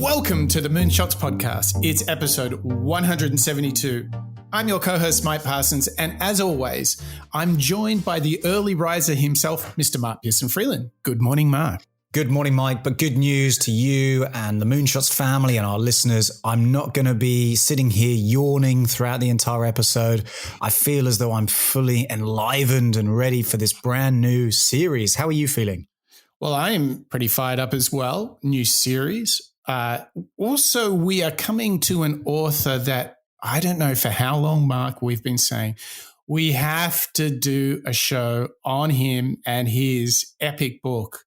Welcome to the Moonshots Podcast. It's episode 172. I'm your co-host, Mike Parsons, and as always, I'm joined by the early riser himself, Mr. Mark Pearson-Freeland. Good morning, Mark. Good morning, Mike, but good news to you and the Moonshots family and our listeners. I'm not going to be sitting here yawning throughout the entire episode. I feel as though I'm fully enlivened and ready for this brand new series. How are you feeling? Well, I'm pretty fired up as well. New series. Also, we are coming to an author that I don't know for how long, Mark, we've been saying we have to do a show on him and his epic book.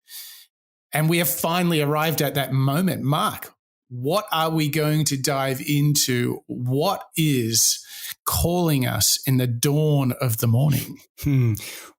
And we have finally arrived at that moment. Mark, what are we going to dive into? What is calling us in the dawn of the morning?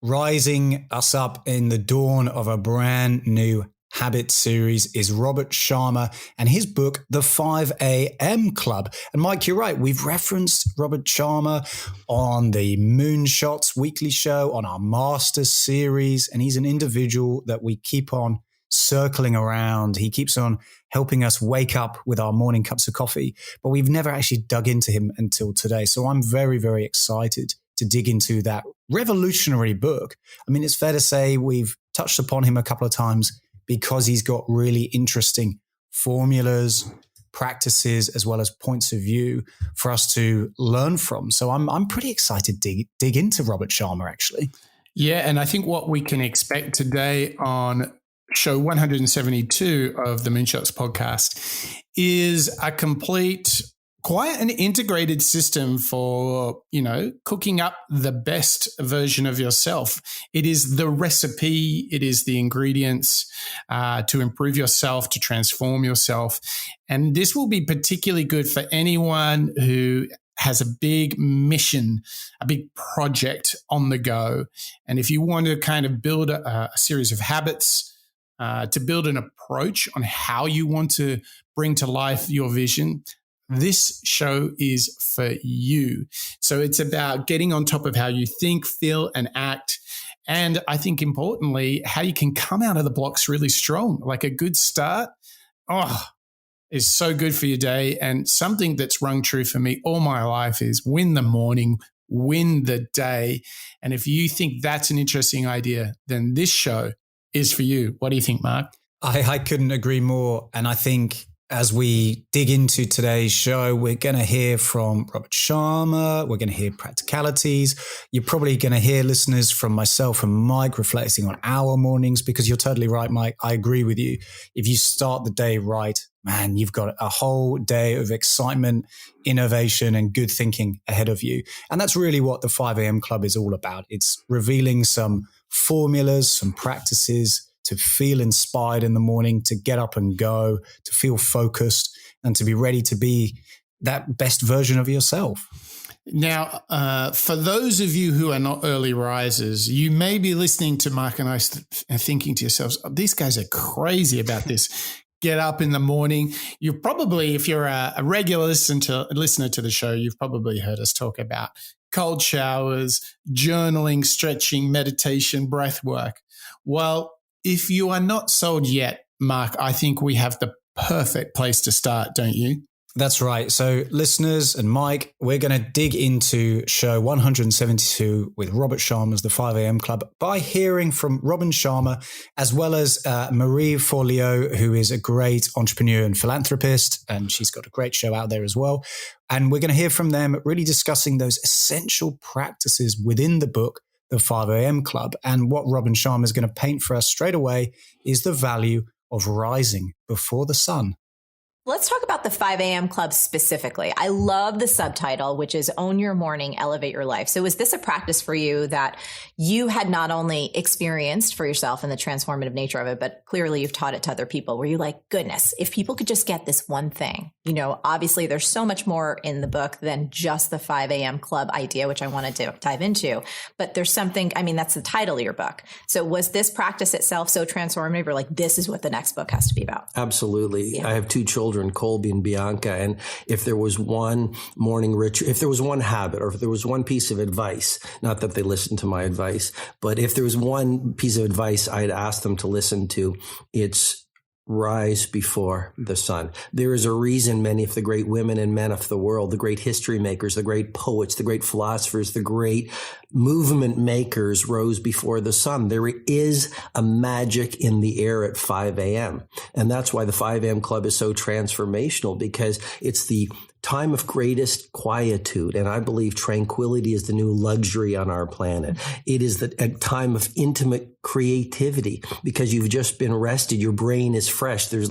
Rising us up in the dawn of a brand new habit series is Robert Sharma and his book, The 5 a.m. Club. And Mike, you're right. We've referenced Robert Sharma on the Moonshots weekly show, on our Master series, and he's an individual that we keep on circling around. He keeps on helping us wake up with our morning cups of coffee, but we've never actually dug into him until today. So I'm very, very excited to dig into that revolutionary book. I mean, it's fair to say we've touched upon him a couple of times because he's got really interesting formulas, practices, as well as points of view for us to learn from. So I'm pretty excited to dig into Robert Sharma, actually. Yeah, and I think what we can expect today on show 172 of the Moonshots Podcast is a complete, quite an integrated system for, cooking up the best version of yourself. It is the recipe, it is the ingredients to improve yourself, to transform yourself. And this will be particularly good for anyone who has a big mission, a big project on the go. And if you want to kind of build a series of habits, to build an approach on how you want to bring to life your vision, this show is for you. So it's about getting on top of how you think, feel, and act. And I think importantly, how you can come out of the blocks really strong. Like a good start, is so good for your day. And something that's rung true for me all my life is win the morning, win the day. And if you think that's an interesting idea, then this show is for you. What do you think, Mark? I couldn't agree more. And I think as we dig into today's show, we're going to hear from Robert Sharma. We're going to hear practicalities. You're probably going to hear listeners from myself and Mike reflecting on our mornings, because you're totally right, Mike. I agree with you. If you start the day right, man, you've got a whole day of excitement, innovation, and good thinking ahead of you. And that's really what the 5 a.m. Club is all about. It's revealing some formulas, some practices to feel inspired in the morning, to get up and go, to feel focused, and to be ready to be that best version of yourself. Now, for those of you who are not early risers, you may be listening to Mark and I and thinking to yourselves, these guys are crazy about this. Get up in the morning. You probably, if you're a regular listener to the show, you've probably heard us talk about cold showers, journaling, stretching, meditation, breath work. Well, if you are not sold yet, Mark, I think we have the perfect place to start, don't you? That's right. So listeners and Mike, we're going to dig into show 172 with Robert Sharma's The 5 a.m. Club by hearing from Robin Sharma, as well as Marie Forleo, who is a great entrepreneur and philanthropist, and she's got a great show out there as well. And we're going to hear from them really discussing those essential practices within the book, The 5 a.m. Club. And what Robin Sharma is going to paint for us straight away is the value of rising before the sun. Let's talk about the 5 a.m. Club specifically. I love the subtitle, which is Own Your Morning, Elevate Your Life. So is this a practice for you that you had not only experienced for yourself in the transformative nature of it, but clearly you've taught it to other people? Were you like, goodness, if people could just get this one thing? Obviously there's so much more in the book than just the 5 a.m. Club idea, which I wanted to dive into. But there's something, that's the title of your book. So was this practice itself so transformative? Or like, this is what the next book has to be about? Absolutely. Yeah. I have two children, Colby and Bianca. And if there was one morning ritual, if there was one habit, or if there was one piece of advice, not that they listened to my advice, but if there was one piece of advice I'd ask them to listen to, it's rise before the sun. There is a reason many of the great women and men of the world, the great history makers, the great poets, the great philosophers, the great movement makers rose before the sun. There is a magic in the air at 5 a.m. And that's why the 5 a.m. Club is so transformational, because it's the time of greatest quietude. And I believe tranquility is the new luxury on our planet. It is a time of intimate creativity, because you've just been rested. Your brain is fresh. There's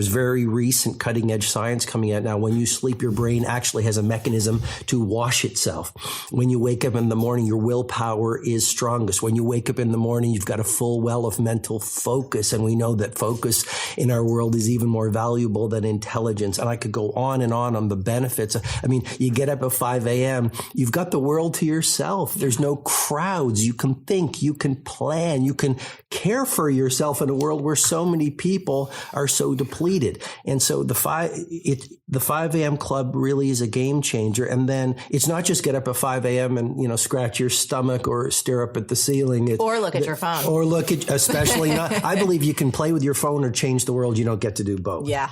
very recent cutting edge science coming out now. When you sleep, your brain actually has a mechanism to wash itself. When you wake up in the morning, your willpower is strongest. When you wake up in the morning, you've got a full well of mental focus. And we know that focus in our world is even more valuable than intelligence. And I could go on the benefits. I mean, you get up at 5 a.m., you've got the world to yourself. There's no crowds. You can think, you can plan, you can care for yourself in a world where so many people are so depleted. And so the 5 a.m. Club really is a game changer. And then it's not just get up at 5 a.m. and, scratch your stomach or stare up at the ceiling. Or look at your phone. Or look at, especially not, I believe you can play with your phone or change the world. You don't get to do both. Yeah.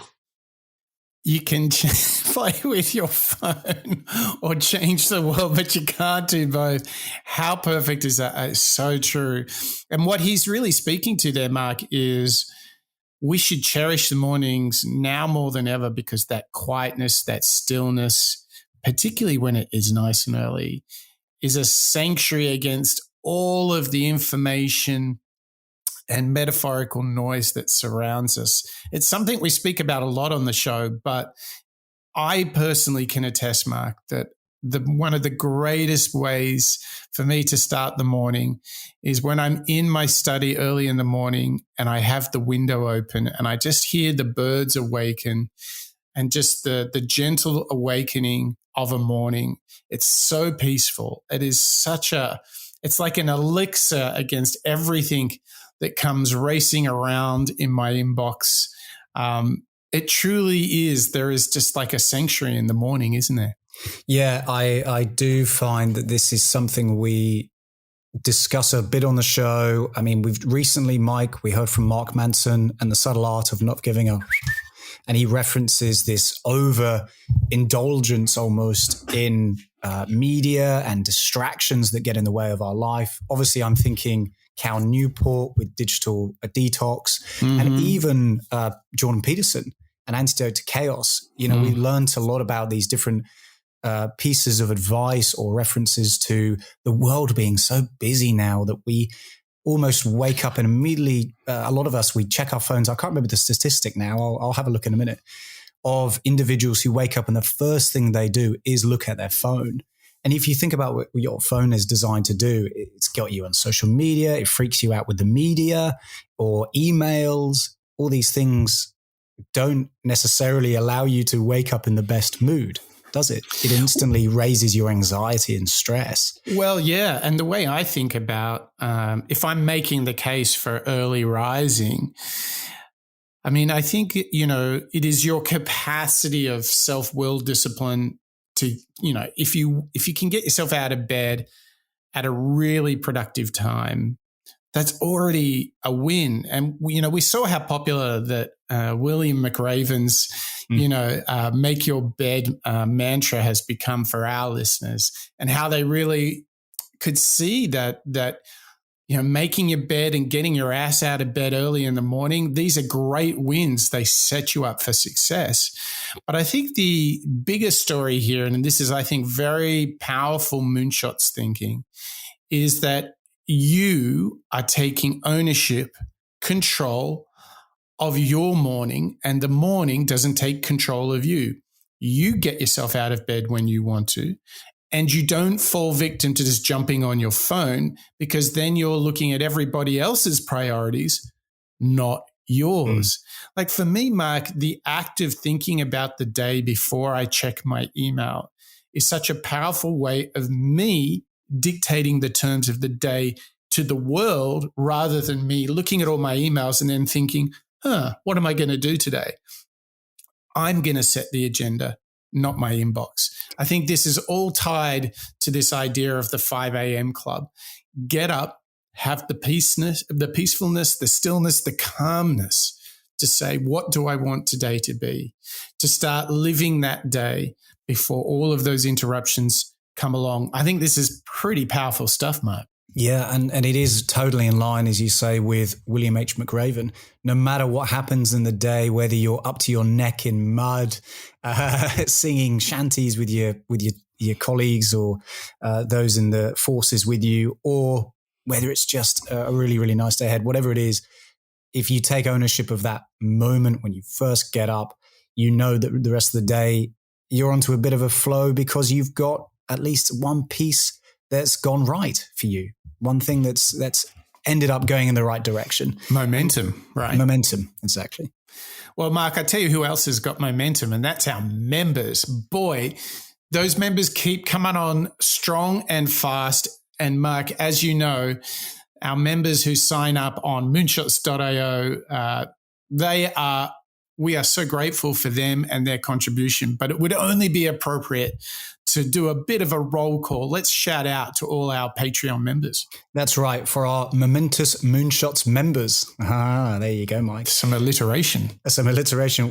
You can play with your phone or change the world, but you can't do both. How perfect is that? It's so true. And what he's really speaking to there, Mark, is we should cherish the mornings now more than ever, because that quietness, that stillness, particularly when it is nice and early, is a sanctuary against all of the information and metaphorical noise that surrounds us. It's something we speak about a lot on the show, but I personally can attest, Mark, that one of the greatest ways for me to start the morning is when I'm in my study early in the morning and I have the window open and I just hear the birds awaken, and just the gentle awakening of a morning. It's so peaceful. It is it's like an elixir against everything that comes racing around in my inbox. It truly is. There is just like a sanctuary in the morning, isn't there? Yeah, I do find that this is something we discuss a bit on the show. I mean, we've recently, Mike, we heard from Mark Manson and the subtle art of not giving a, and he references this overindulgence almost in media and distractions that get in the way of our life. Obviously, I'm thinking Cal Newport with Digital Detox, and even Jordan Peterson, An Antidote to Chaos. We learned a lot about these different pieces of advice or references to the world being so busy now that we almost wake up and immediately, a lot of us, we check our phones. I can't remember the statistic now. I'll have a look in a minute, of individuals who wake up and the first thing they do is look at their phone. And if you think about what your phone is designed to do, it's got you on social media, it freaks you out with the media or emails. All these things don't necessarily allow you to wake up in the best mood, does it? It instantly raises your anxiety and stress. Well, yeah. And the way I think about, if I'm making the case for early rising, I mean, I think, it is your capacity of self-will discipline to, if you can get yourself out of bed at a really productive time, that's already a win. And, we saw how popular that William McRaven's, make your bed mantra has become for our listeners, and how they really could see that making your bed and getting your ass out of bed early in the morning, these are great wins. They set you up for success. But I think the biggest story here, and this is, I think, very powerful moonshots thinking, is that you are taking ownership, control of your morning, and the morning doesn't take control of you. You get yourself out of bed when you want to, and you don't fall victim to just jumping on your phone, because then you're looking at everybody else's priorities, not yours. Like for me, Mark, the act of thinking about the day before I check my email is such a powerful way of me dictating the terms of the day to the world, rather than me looking at all my emails and then thinking, what am I going to do today? I'm going to set the agenda, not my inbox. I think this is all tied to this idea of the 5 a.m. club. Get up, have the peacefulness, the stillness, the calmness to say, what do I want today to be? To start living that day before all of those interruptions come along. I think this is pretty powerful stuff, Mark. Yeah, and it is totally in line, as you say, with William H. McRaven. No matter what happens in the day, whether you're up to your neck in mud, singing shanties with your colleagues or those in the forces with you, or whether it's just a really, really nice day ahead, whatever it is, if you take ownership of that moment when you first get up, you know that the rest of the day you're onto a bit of a flow because you've got at least one piece that's gone right for you. One thing that's ended up going in the right direction. Momentum, right? Momentum, exactly. Well, Mark, I tell you who else has got momentum, and that's our members. Boy, those members keep coming on strong and fast. And Mark, as you know, our members who sign up on moonshots.io, we are so grateful for them and their contribution, but it would only be appropriate to do a bit of a roll call. Let's shout out to all our Patreon members. That's right. For our momentous Moonshots members. There you go, Mike. Some alliteration.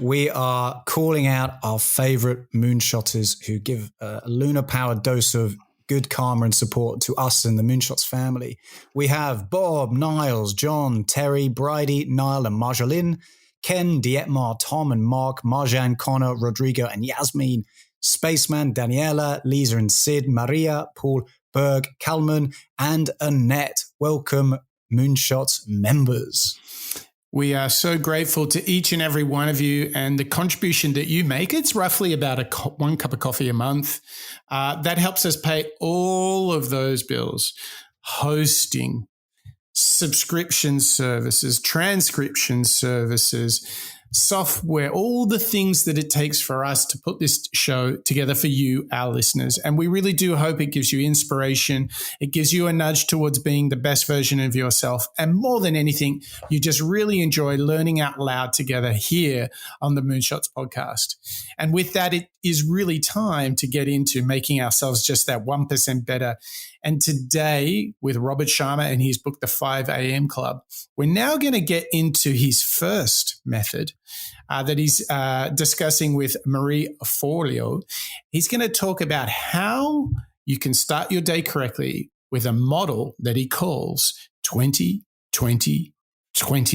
We are calling out our favorite Moonshotters who give a lunar-powered dose of good karma and support to us and the Moonshots family. We have Bob, Niles, John, Terry, Bridie, Niall and Marjolaine, Ken, Dietmar, Tom and Mark, Marjan, Connor, Rodrigo and Yasmin, Spaceman, Daniela, Lisa and Sid, Maria, Paul, Berg, Kalman and Annette. Welcome, Moonshots members. We are so grateful to each and every one of you and the contribution that you make. It's roughly about 1 cup of coffee a month. That helps us pay all of those bills: hosting, subscription services, transcription services, software, all the things that it takes for us to put this show together for you, our listeners. And we really do hope it gives you inspiration. It gives you a nudge towards being the best version of yourself. And more than anything, you just really enjoy learning out loud together here on the Moonshots podcast. And with that, it is really time to get into making ourselves just that 1% better. And today, with Robert Sharma and his book, The 5 a.m. Club, we're now going to get into his first method that he's discussing with Marie Forleo. He's going to talk about how you can start your day correctly with a model that he calls 20-20-20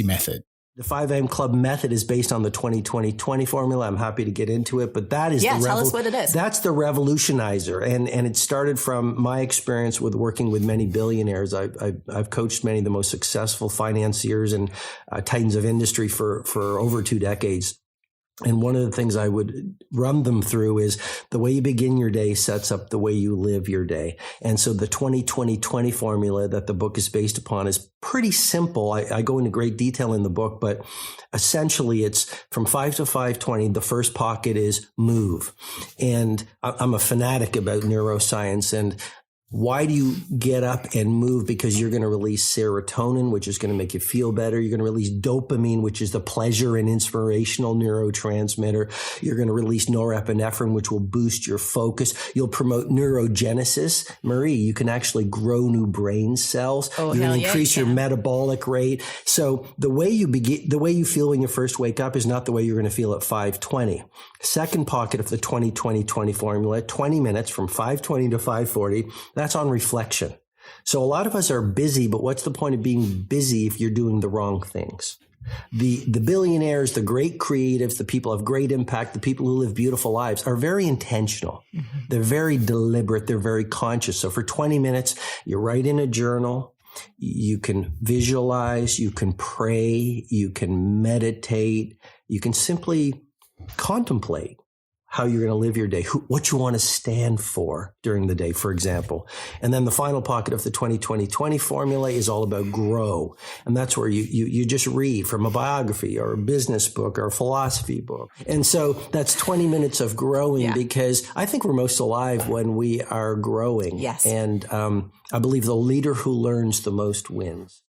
method. The 5 a.m. Club method is based on the 20-20-20 formula. I'm happy to get into it, but that is tell us what it is. That's the revolutionizer, and it started from my experience with working with many billionaires. I've coached many of the most successful financiers and titans of industry for over 2 decades. And one of the things I would run them through is the way you begin your day sets up the way you live your day. And so the 20-20-20 formula that the book is based upon is pretty simple. I go into great detail in the book, but essentially it's from 5 to 5:20. The first pocket is move. And I'm a fanatic about neuroscience, and why do you get up and move? Because you're going to release serotonin, which is going to make you feel better. You're going to release dopamine, which is the pleasure and inspirational neurotransmitter. You're going to release norepinephrine, which will boost your focus. You'll promote neurogenesis. Marie, you can actually grow new brain cells. You're going to increase your metabolic rate. So the way you feel when you first wake up is not the way you're going to feel at 5:20. Second pocket of the 20-20-20 formula, 20 minutes from 5:20 to 5:40. That's on reflection. So a lot of us are busy, but what's the point of being busy if you're doing the wrong things? The billionaires, the great creatives, the people of great impact, the people who live beautiful lives are very intentional. Mm-hmm. They're very deliberate. They're very conscious. So for 20 minutes, you write in a journal. You can visualize. You can pray. You can meditate. You can simply contemplate how you're going to live your day, what you want to stand for during the day, for example. And then the final pocket of the 20-20-20 formula is all about grow. And that's where you just read from a biography or a business book or a philosophy book. And so that's 20 minutes of growing because I think we're most alive when we are growing. Yes. And I believe the leader who learns the most wins.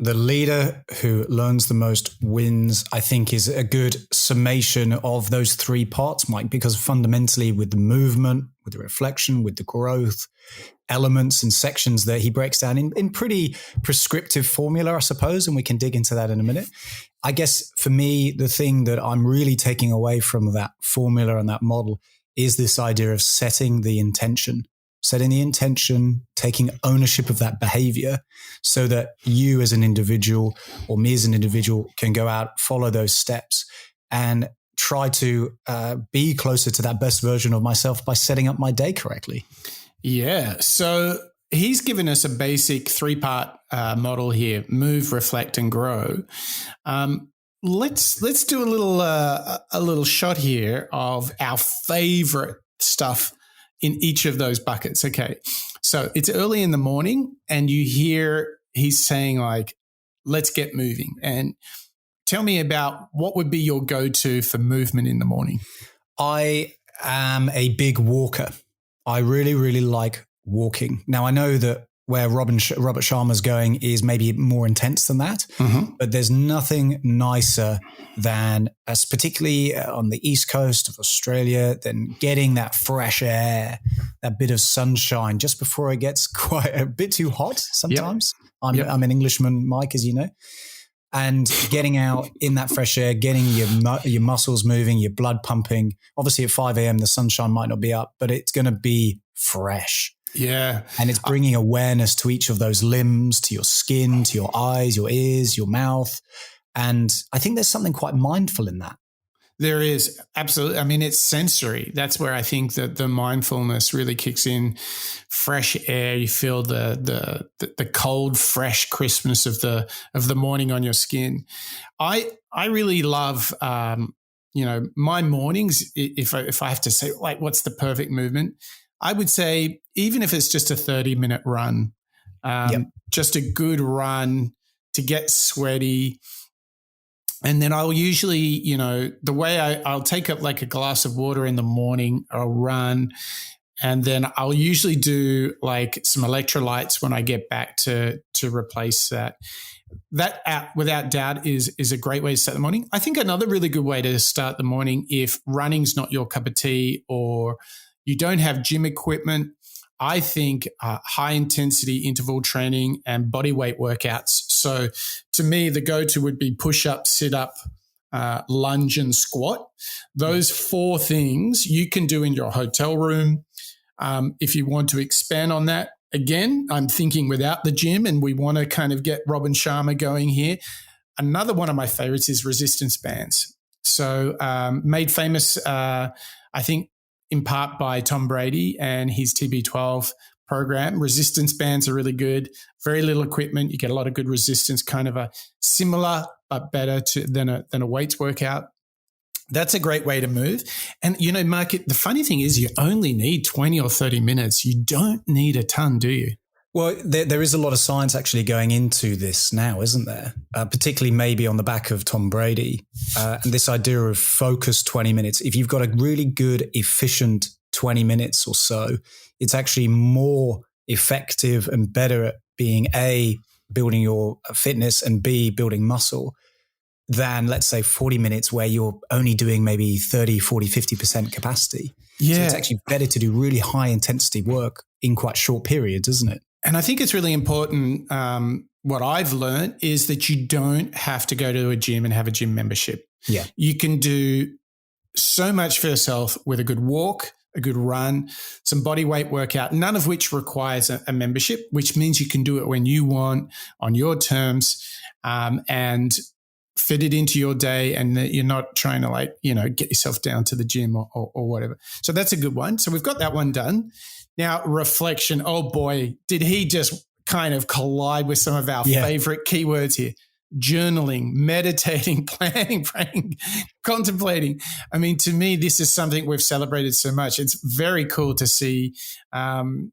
The leader who learns the most wins, I think, is a good summation of those three parts, Mike, because fundamentally with the movement, with the reflection, with the growth, elements and sections that he breaks down in pretty prescriptive formula, I suppose, and we can dig into that in a minute. I guess for me, the thing that I'm really taking away from that formula and that model is this idea of setting the intention, taking ownership of that behavior so that you as an individual or me as an individual can go out, follow those steps and try to be closer to that best version of myself by setting up my day correctly. Yeah. So he's given us a basic 3-part model here: move, reflect, and grow. Let's do a little shot here of our favorite stuff in each of those buckets. Okay. So it's early in the morning and you hear he's saying like, let's get moving. And tell me about what would be your go-to for movement in the morning. I am a big walker. I really, really like walking. Now, I know that where Robert Sharma's going is maybe more intense than that, but there's nothing nicer than, particularly on the east coast of Australia, than getting that fresh air, that bit of sunshine just before it gets quite a bit too hot sometimes. Yep. I'm an Englishman, Mike, as you know. And getting out in that fresh air, getting your muscles moving, your blood pumping. Obviously at 5 a.m. the sunshine might not be up, but it's going to be fresh. Yeah. And it's bringing awareness to each of those limbs, to your skin, to your eyes, your ears, your mouth. And I think there's something quite mindful in that. There is, absolutely. I mean, it's sensory. That's where I think that the mindfulness really kicks in. Fresh air, you feel the cold, fresh crispness of the morning on your skin. I really love my mornings. If I have to say, like, what's the perfect movement? I would say even if it's just a 30-minute run, just a good run to get sweaty. And then I'll usually, the way I'll take up like a glass of water in the morning, I'll run, and then I'll usually do like some electrolytes when I get back to replace that. That without doubt is a great way to start the morning. I think another really good way to start the morning, if running's not your cup of tea or you don't have gym equipment, I think high intensity interval training and body weight workouts. So to me, the go-to would be push up, sit up, lunge and squat. Those 4 things you can do in your hotel room. If you want to expand on that, again, I'm thinking without the gym, and we want to kind of get Robin Sharma going here. Another one of my favorites is resistance bands. So made famous, I think, in part by Tom Brady and his TB12 program. Resistance bands are really good. Very little equipment. You get a lot of good resistance, kind of a similar but better than a weights workout. That's a great way to move. And, Mark, the funny thing is you only need 20 or 30 minutes. You don't need a ton, do you? Well, there is a lot of science actually going into this now, isn't there? Particularly maybe on the back of Tom Brady. And this idea of focused 20 minutes. If you've got a really good, efficient 20 minutes or so, it's actually more effective and better at being A, building your fitness, and B, building muscle, than let's say 40 minutes where you're only doing maybe 30, 40, 50% capacity. Yeah. So it's actually better to do really high intensity work in quite short periods, isn't it? And I think it's really important. What I've learned is that you don't have to go to a gym and have a gym membership. Yeah. You can do so much for yourself with a good walk, a good run, some body weight workout, none of which requires a membership, which means you can do it when you want, on your terms, and fit it into your day, and that you're not trying to get yourself down to the gym or whatever. So that's a good one. So we've got that one done. Now, reflection. Oh boy, did he just kind of collide with some of our favorite keywords here. Journaling, meditating, planning, praying, contemplating. I mean, to me, this is something we've celebrated so much. It's very cool to see an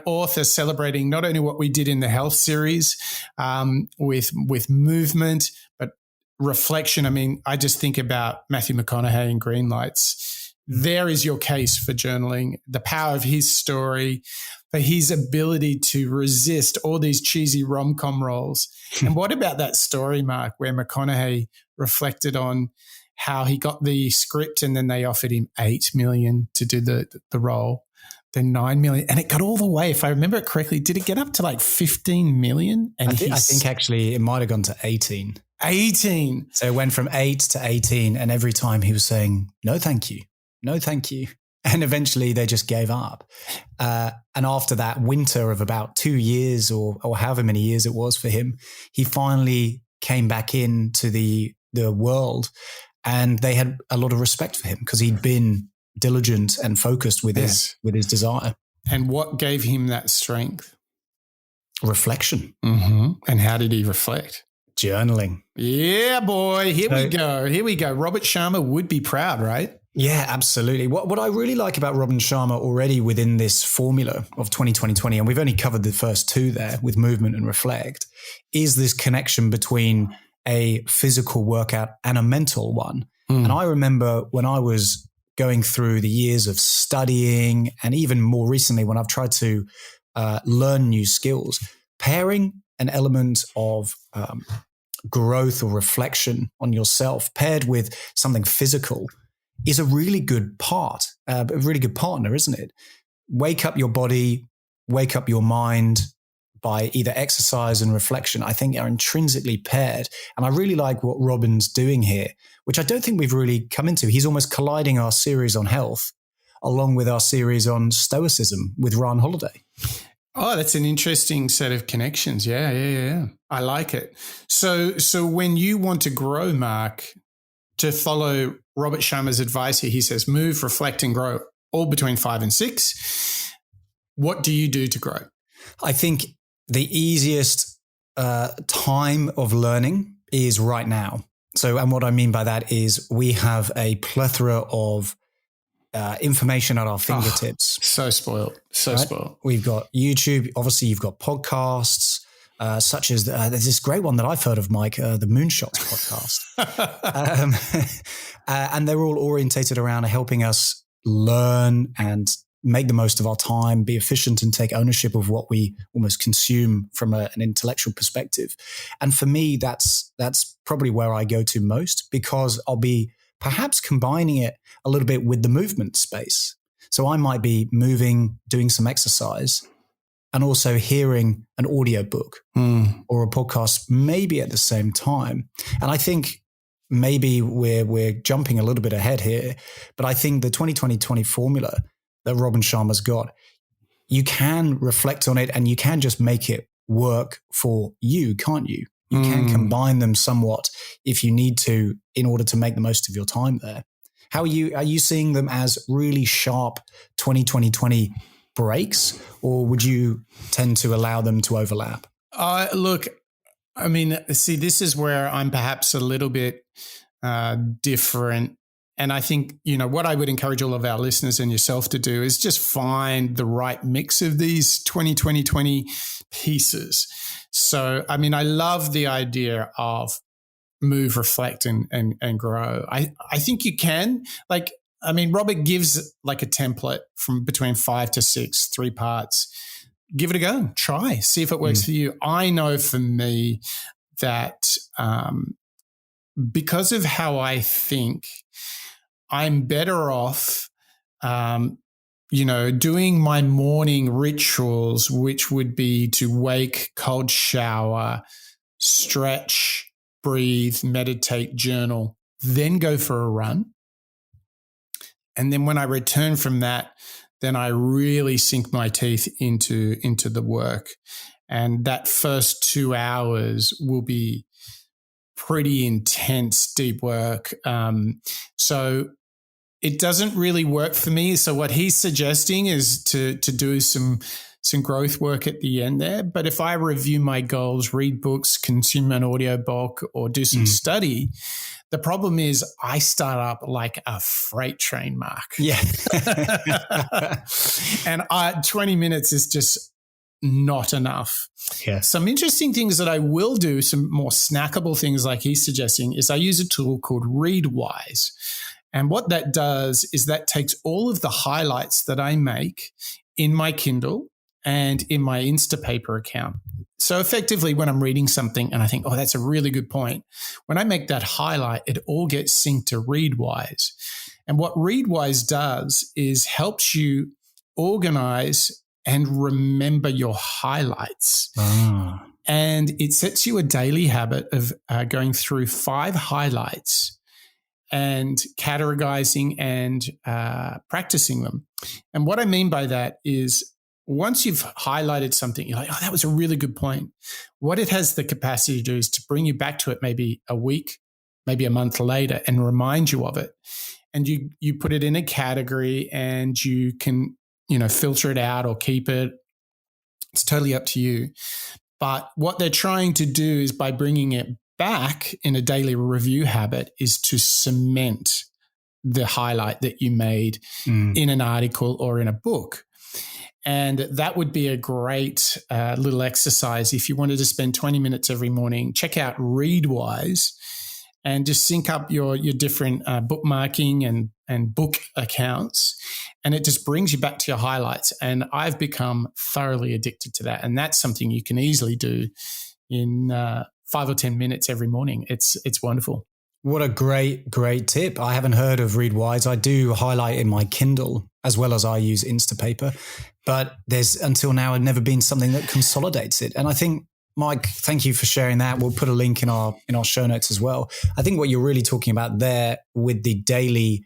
author celebrating not only what we did in the health series with movement, but reflection. I mean, I just think about Matthew McConaughey in Green Lights. there is your case for journaling, the power of his story, for his ability to resist all these cheesy rom-com roles. And what about that story, Mark, where McConaughey reflected on how he got the script and then they offered him $8 million to do the role, then $9 million. And it got all the way, if I remember it correctly, did it get up to like 15 million? And I think actually it might have gone to 18. 18. So it went from 8 to 18. And every time he was saying, no, thank you. No, thank you. And eventually they just gave up. And after that winter of about 2 years or however many years it was for him, he finally came back into the world, and they had a lot of respect for him because he'd been diligent and focused with his desire. And what gave him that strength? Reflection. Mm-hmm. And how did he reflect? Journaling. Yeah, boy. Here we go. Robert Sharma would be proud, right? Yeah, absolutely. What I really like about Robin Sharma already within this formula of 2020, and we've only covered the first two there with movement and reflect, is this connection between a physical workout and a mental one. And I remember when I was going through the years of studying, and even more recently when I've tried to learn new skills, pairing an element of growth or reflection on yourself paired with something physical is a really good partner, isn't it? Wake up your body, wake up your mind by either exercise and reflection, I think are intrinsically paired. And I really like what Robin's doing here, which I don't think we've really come into. He's almost colliding our series on health along with our series on stoicism with Ryan Holiday. Oh, that's an interesting set of connections. Yeah. I like it. So when you want to grow, Mark, to follow Robert Sharma's advice here, he says, move, reflect, and grow, all between 5 and 6. What do you do to grow? I think the easiest time of learning is right now. So, and what I mean by that is we have a plethora of information at our fingertips. So spoiled. Spoiled. We've got YouTube. Obviously, you've got podcasts. Such as there's this great one that I've heard of, Mike, the Moonshots podcast. And they're all orientated around helping us learn and make the most of our time, be efficient, and take ownership of what we almost consume from an intellectual perspective. And for me, that's probably where I go to most, because I'll be perhaps combining it a little bit with the movement space. So I might be moving, doing some exercise, and also hearing an audiobook or a podcast maybe at the same time. And I think maybe we're jumping a little bit ahead here, but I think the 2020 formula that Robin Sharma's got, you can reflect on it and you can just make it work for you, can't you? You can combine them somewhat if you need to in order to make the most of your time there. How are you seeing them as really sharp 2020 breaks, or would you tend to allow them to overlap? Look, I mean, see, this is where I'm perhaps a little bit different. And I think, what I would encourage all of our listeners and yourself to do is just find the right mix of these 2020 pieces. So, I mean, I love the idea of move, reflect, and grow. I think you can, Robert gives like a template from between 5 to 6, 3 parts. Give it a go. Try. See if it works for you. I know for me that because of how I think, I'm better off, doing my morning rituals, which would be to wake, cold shower, stretch, breathe, meditate, journal, then go for a run. And then when I return from that, then I really sink my teeth into the work. And that first 2 hours will be pretty intense, deep work. So it doesn't really work for me. So what he's suggesting is to do some growth work at the end there. But if I review my goals, read books, consume an audiobook, or do some study, the problem is I start up like a freight train, Mark. Yeah. And 20 minutes is just not enough. Yeah. Some interesting things that I will do, some more snackable things like he's suggesting, is I use a tool called Readwise. And what that does is that takes all of the highlights that I make in my Kindle and in my Instapaper account. So effectively, when I'm reading something and I think, oh, that's a really good point, when I make that highlight, it all gets synced to Readwise. And what Readwise does is helps you organize and remember your highlights. And it sets you a daily habit of going through 5 highlights and categorizing and practicing them. And what I mean by that is once you've highlighted something, you're like, oh, that was a really good point. What it has the capacity to do is to bring you back to it maybe a week, maybe a month later and remind you of it. And you put it in a category and you can, filter it out or keep it. It's totally up to you. But what they're trying to do is by bringing it back in a daily review habit is to cement the highlight that you made in an article or in a book. And that would be a great little exercise. If you wanted to spend 20 minutes every morning, check out Readwise and just sync up your different bookmarking and book accounts. And it just brings you back to your highlights. And I've become thoroughly addicted to that. And that's something you can easily do in 5 or 10 minutes every morning. It's wonderful. What a great tip. I haven't heard of Readwise. I do highlight in my Kindle as well as I use Instapaper, but there's until now never been something that consolidates it. And I think, Mike, thank you for sharing that. We'll put a link in our show notes as well. I think what you're really talking about there with the daily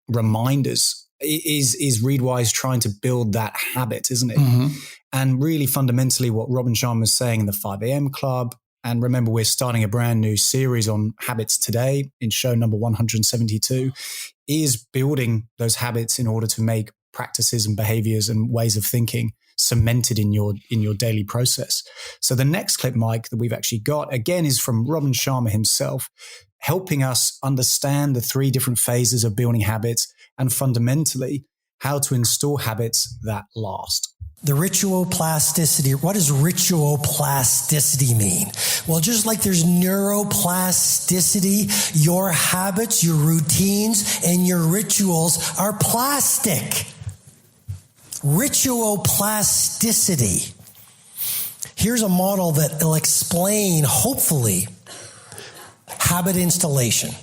reminders is Readwise trying to build that habit, isn't it? Mm-hmm. And really fundamentally what Robin Sharma is saying in the 5 a.m. Club, and remember, we're starting a brand new series on habits today in show number 172, is building those habits in order to make practices and behaviors and ways of thinking cemented in your daily process. So the next clip, Mike, that we've actually got, again, is from Robin Sharma himself, helping us understand the 3 different phases of building habits and fundamentally how to install habits that last. The ritual plasticity. What does ritual plasticity mean? Well, just like there's neuroplasticity, your habits, your routines, and your rituals are plastic. Ritual plasticity. Here's a model that will explain, hopefully, habit installation.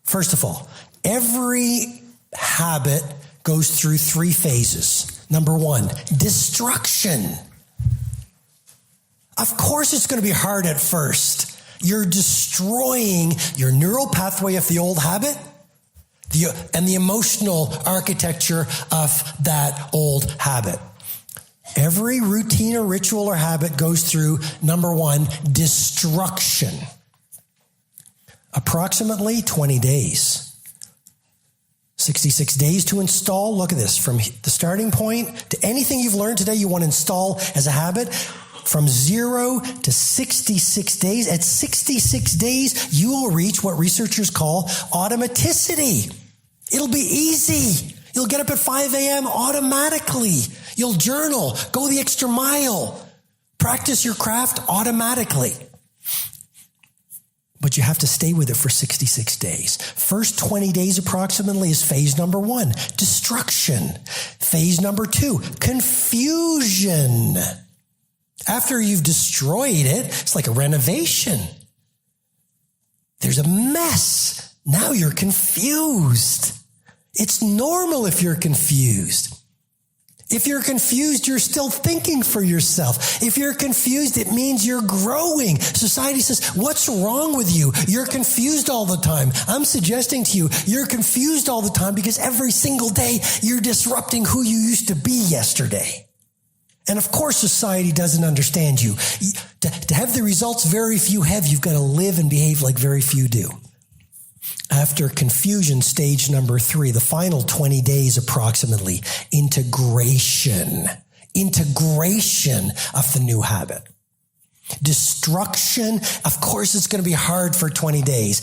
First of all, every habit goes through 3 phases. Number 1, destruction. Of course, it's going to be hard at first. You're destroying your neural pathway of the old habit and the emotional architecture of that old habit. Every routine or ritual or habit goes through, number 1, destruction. Approximately 20 days. 66 days to install. Look at this. From the starting point to anything you've learned today you want to install as a habit, from 0 to 66 days. At 66 days, you will reach what researchers call automaticity. It'll be easy. You'll get up at 5 a.m. automatically. You'll journal, go the extra mile, practice your craft automatically. But you have to stay with it for 66 days. First 20 days approximately is phase number 1, destruction. Phase number 2, confusion. After you've destroyed it, it's like a renovation. There's a mess. Now you're confused. It's normal if you're confused. If you're confused, you're still thinking for yourself. If you're confused, it means you're growing. Society says, what's wrong with you? You're confused all the time. I'm suggesting to you, you're confused all the time because every single day you're disrupting who you used to be yesterday. And of course, society doesn't understand you. To have the results very few have, you've got to live and behave like very few do. After confusion, stage number 3, the final 20 days approximately, integration of the new habit. Destruction, of course, it's going to be hard for 20 days.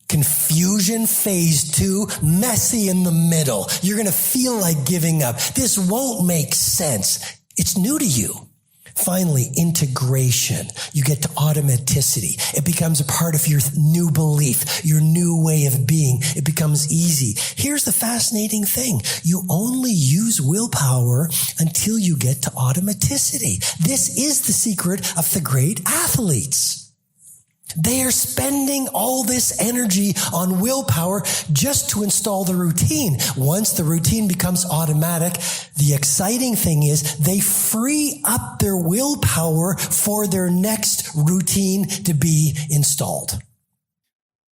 Confusion, phase 2, messy in the middle. You're going to feel like giving up. This won't make sense. It's new to you. Finally, integration. You get to automaticity. It becomes a part of your new belief, your new way of being. It becomes easy. Here's the fascinating thing. You only use willpower until you get to automaticity. This is the secret of the great athletes. They are spending all this energy on willpower just to install the routine. Once the routine becomes automatic, the exciting thing is they free up their willpower for their next routine to be installed.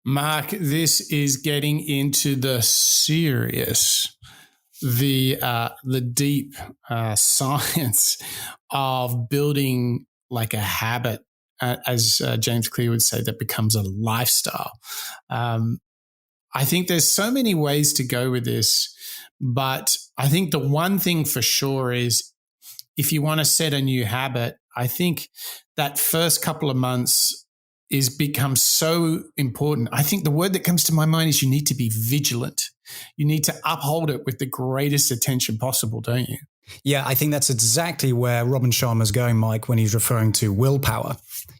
Mark, this is getting into the serious, the deep science of building like a habit. As James Clear would say, that becomes a lifestyle. I think there's so many ways to go with this, but I think the one thing for sure is if you want to set a new habit, I think that first couple of months becomes so important. I think the word that comes to my mind is you need to be vigilant. You need to uphold it with the greatest attention possible, don't you? Yeah, I think that's exactly where Robin Sharma is going, Mike, when he's referring to willpower.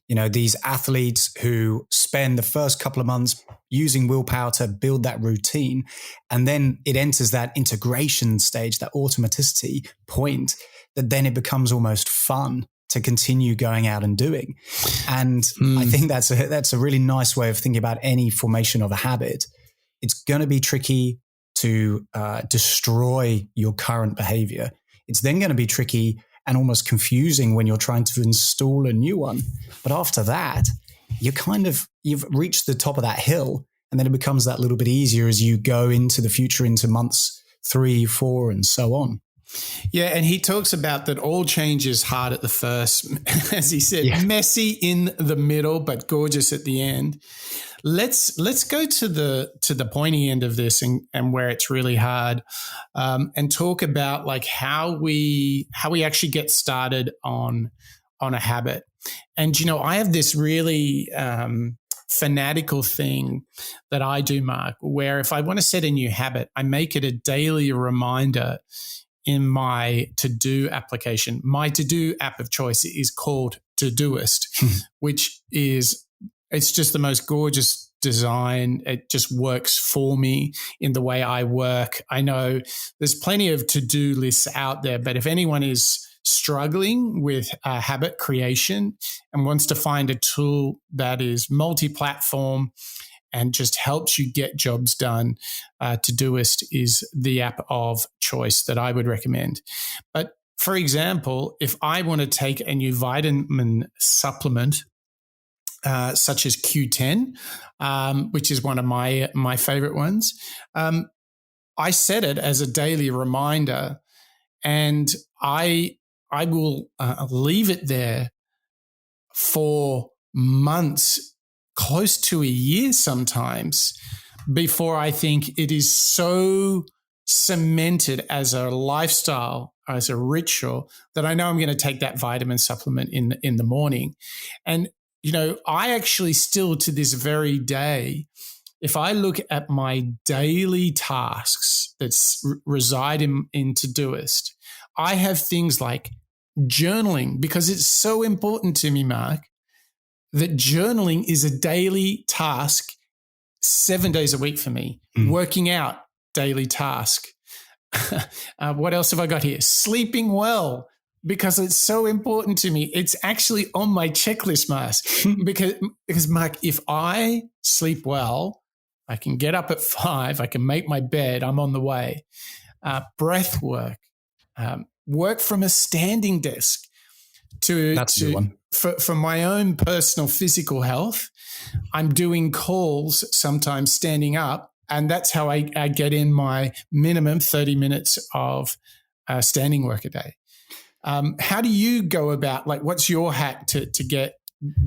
You know, these athletes who spend the first couple of months using willpower to build that routine, and then it enters that integration stage, that automaticity point, that then it becomes almost fun to continue going out and doing. And I think that's a really nice way of thinking about any formation of a habit. It's going to be tricky to destroy your current behavior. It's then going to be tricky and almost confusing when you're trying to install a new one. But after that, you've reached the top of that hill, and then it becomes that little bit easier as you go into the future, into months 3, 4, and so on. Yeah, and he talks about that all change is hard at the first, as he said, messy in the middle, but gorgeous at the end. Let's go to the pointy end of this and where it's really hard, and talk about like how we actually get started on a habit. And you know, I have this really fanatical thing that I do, Mark, where if I want to set a new habit, I make it a daily reminder in my to-do application. My to-do app of choice is called Todoist, which is, it's just the most gorgeous design. It just works for me in the way I work. I know there's plenty of to-do lists out there, but if anyone is struggling with habit creation and wants to find a tool that is multi-platform and just helps you get jobs done, Todoist is the app of choice that I would recommend. But for example, if I want to take a new vitamin supplement, such as Q10, which is one of my favorite ones, I set it as a daily reminder, and I will leave it there for months, close to a year sometimes, before I think it is so cemented as a lifestyle, as a ritual, that I know I'm going to take that vitamin supplement in the morning. And, you know, I actually still to this very day, if I look at my daily tasks that reside in Todoist, I have things like journaling, because it's so important to me, Mark, that journaling is a daily task 7 days a week for me. Working out, daily task. What else have I got here? Sleeping well, because it's so important to me. It's actually on my checklist, because Mark, if I sleep well, I can get up at 5, I can make my bed, I'm on the way. Breath work, work from a standing desk. That's a good one. For my own personal physical health, I'm doing calls sometimes standing up, and that's how I get in my minimum 30 minutes of standing work a day. How do you go about, like, what's your hack to get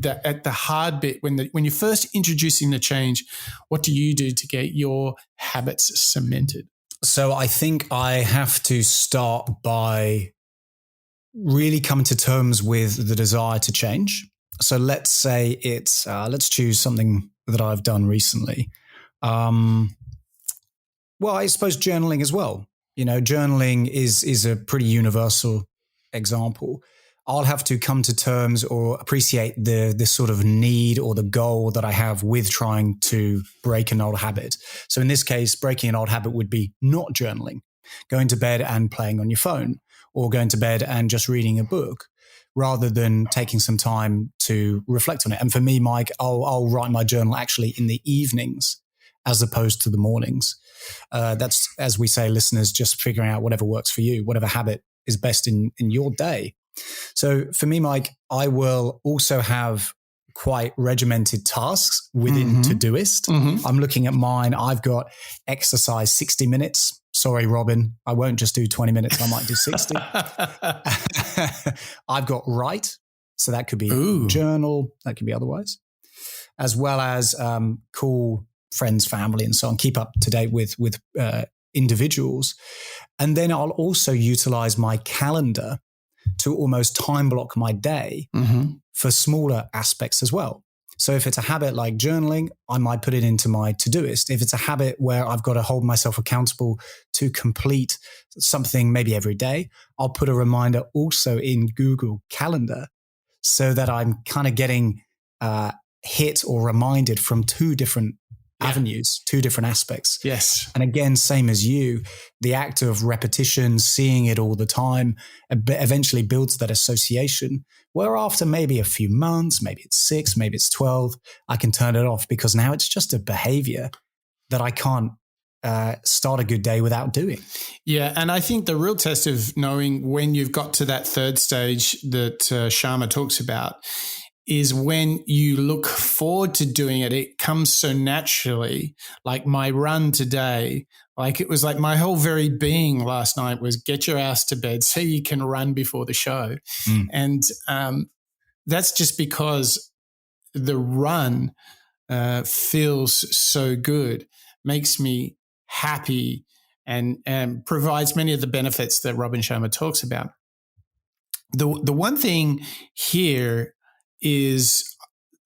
at the hard bit when you're first introducing the change? What do you do to get your habits cemented? So I think I have to start by really coming to terms with the desire to change. So let's say it's, let's choose something that I've done recently. Well, I suppose journaling as well. You know, journaling is a pretty universal example. I'll have to come to terms or appreciate the sort of need or the goal that I have with trying to break an old habit. So in this case, breaking an old habit would be not journaling, going to bed and playing on your phone, or going to bed and just reading a book, rather than taking some time to reflect on it. And for me, Mike, I'll write my journal actually in the evenings as opposed to the mornings. That's, as we say, listeners, just figuring out whatever works for you, whatever habit is best in your day. So for me, Mike, I will also have quite regimented tasks within Todoist. I'm looking at mine. I've got exercise 60 minutes. Sorry, Robin, I won't just do 20 minutes. I might do 60. I've got write. So that could be journal. That could be otherwise, as well as call friends, family, and so on. Keep up to date with individuals. And then I'll also utilize my calendar to almost time block my day for smaller aspects as well. So if it's a habit like journaling, I might put it into my Todoist. If it's a habit where I've got to hold myself accountable to complete something maybe every day, I'll put a reminder also in Google Calendar so that I'm kind of getting hit or reminded from two different avenues, two different aspects. Yes. And again, same as you, the act of repetition, seeing it all the time, eventually builds that association where after maybe a few months, maybe it's 6, maybe it's 12, I can turn it off because now it's just a behavior that I can't start a good day without doing. Yeah. And I think the real test of knowing when you've got to that third stage that Sharma talks about is when you look forward to doing it. It comes so naturally. Like my run today, like it was like my whole very being last night was get your ass to bed so you can run before the show. And that's just because the run feels so good, makes me happy, and provides many of the benefits that Robin Sharma talks about. The one thing here is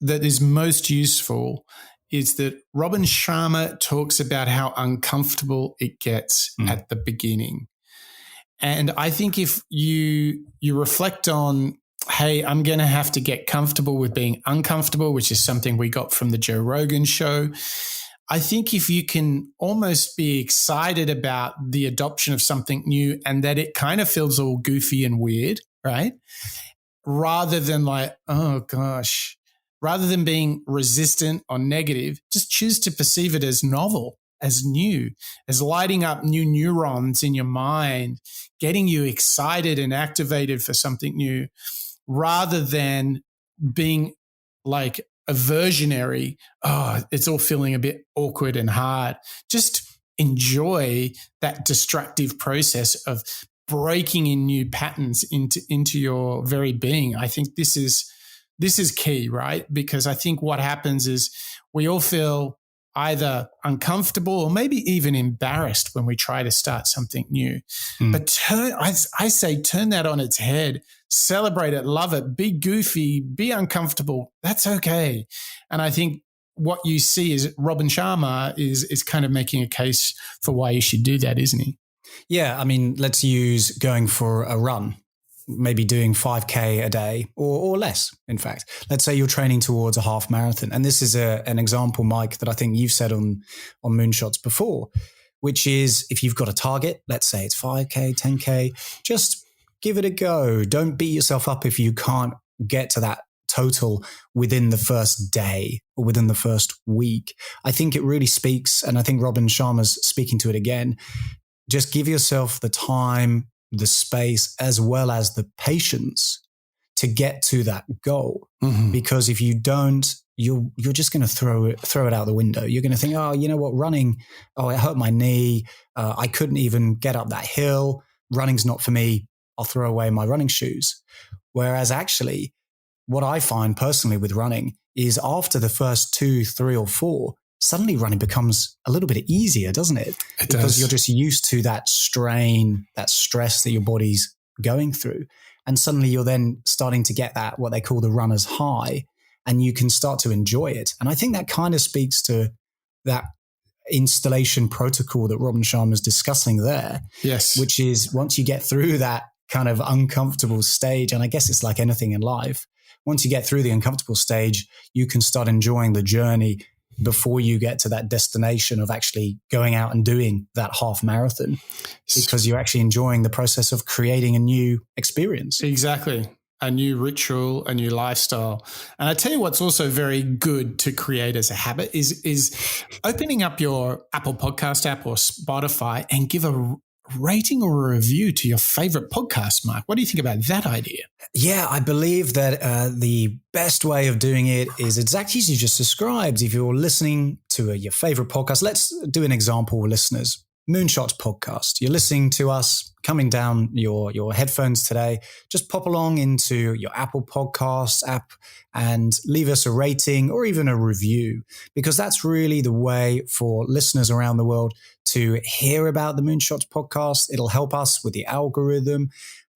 that is most useful is that Robin Sharma talks about how uncomfortable it gets at the beginning. And I think if you reflect on, hey, I'm going to have to get comfortable with being uncomfortable, which is something we got from the Joe Rogan show. I think if you can almost be excited about the adoption of something new and that it kind of feels all goofy and weird, right? Rather than like, oh gosh, rather than being resistant or negative, just choose to perceive it as novel, as new, as lighting up new neurons in your mind, getting you excited and activated for something new, rather than being like aversionary. Oh, it's all feeling a bit awkward and hard. Just enjoy that destructive process of breaking in new patterns into your very being. I think this is key, right? Because I think what happens is we all feel either uncomfortable or maybe even embarrassed when we try to start something new. But I say turn that on its head, celebrate it, love it, be goofy, be uncomfortable. That's okay. And I think what you see is Robin Sharma is kind of making a case for why you should do that, isn't he? Yeah, I mean, let's use going for a run, maybe doing 5K a day or less, in fact. Let's say you're training towards a half marathon. And this is an example, Mike, that I think you've said on Moonshots before, which is if you've got a target, let's say it's 5K, 10K, just give it a go. Don't beat yourself up if you can't get to that total within the first day or within the first week. I think it really speaks, and I think Robin Sharma's speaking to it again. Just give yourself the time, the space, as well as the patience to get to that goal. Because if you don't, you're just going to throw it out the window. You're going to think, oh, you know what, running, oh, it hurt my knee. I couldn't even get up that hill. Running's not for me. I'll throw away my running shoes. Whereas actually, what I find personally with running is after the first 2, 3, or 4, suddenly running becomes a little bit easier, doesn't it? It because does. You're just used to that strain, that stress that your body's going through. And suddenly you're then starting to get that, what they call the runner's high, and you can start to enjoy it. And I think that kind of speaks to that installation protocol that Robin Sharma is discussing there. Yes. Which is once you get through that kind of uncomfortable stage. And I guess it's like anything in life. Once you get through the uncomfortable stage, you can start enjoying the journey before you get to that destination of actually going out and doing that half marathon, because you're actually enjoying the process of creating a new experience. Exactly. A new ritual, a new lifestyle. And I tell you what's also very good to create as a habit is opening up your Apple Podcast app or Spotify and give a rating or a review to your favorite podcast, Mike. What do you think about that idea? Yeah, I believe that the best way of doing it is exactly as you just described. If you're listening to your favorite podcast, let's do an example, listeners. Moonshots podcast. You're listening to us coming down your headphones today. Just pop along into your Apple Podcasts app and leave us a rating or even a review, because that's really the way for listeners around the world to hear about the Moonshots podcast. It'll help us with the algorithm